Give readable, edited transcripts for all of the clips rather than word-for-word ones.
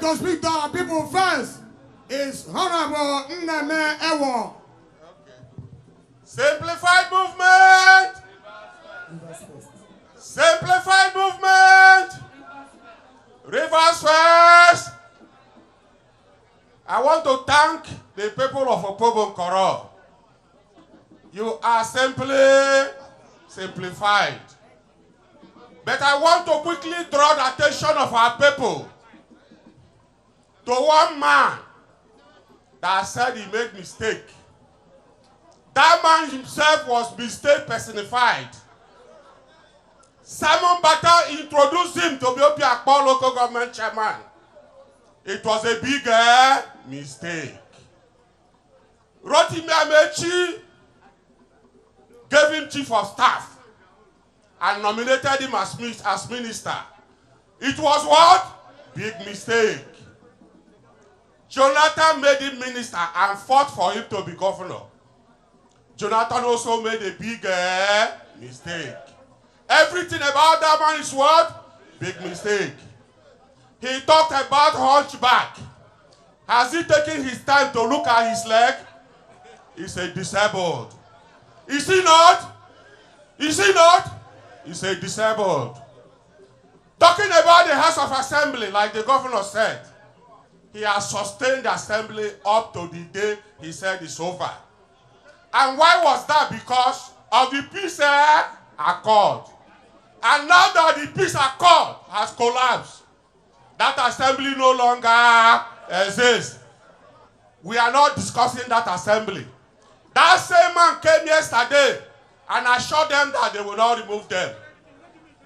to speak to our people first is Honorable Ewoh. Simplified movement! Simplified movement! Reverse first! I want to thank the people of Opobonkoro. You are simply simplified. But I want to quickly draw the attention of our people to one man that said he made mistake. That man himself was mistake personified. Simon Bata introduced him to be Akpo local government chairman. It was a big mistake. Rotimi Amaechi gave him chief of staff and nominated him as minister. It was what? Big mistake. Jonathan made him minister and fought for him to be governor. Jonathan also made a big mistake. Everything about that man is what? Big mistake. He talked about hunchback. Has he taken his time to look at his leg? He's a disabled. Is he not? Is he not? He's a disabled. Talking about the House of Assembly, like the governor said, he has sustained the assembly up to the day he said it's over. And why was that? Because of the peace accord. And now that the peace accord has collapsed, that assembly no longer exists. We are not discussing that assembly. That same man came yesterday and assured them that they will not remove them.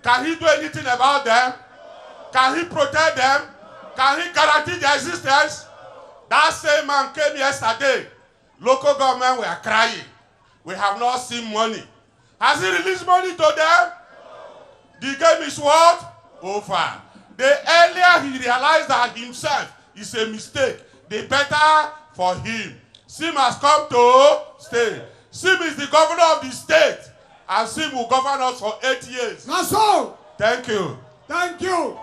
Can he do anything about them? Can he protect them? Can he guarantee their existence? That same man came yesterday. Local government were crying. We have not seen money. Has he released money to them? The game is what? Over. The earlier he realized that himself is a mistake, the better for him. Sim has come to stay. Sim is the governor of the state, and Sim will govern us for 8 years. That's all. Thank you. Thank you.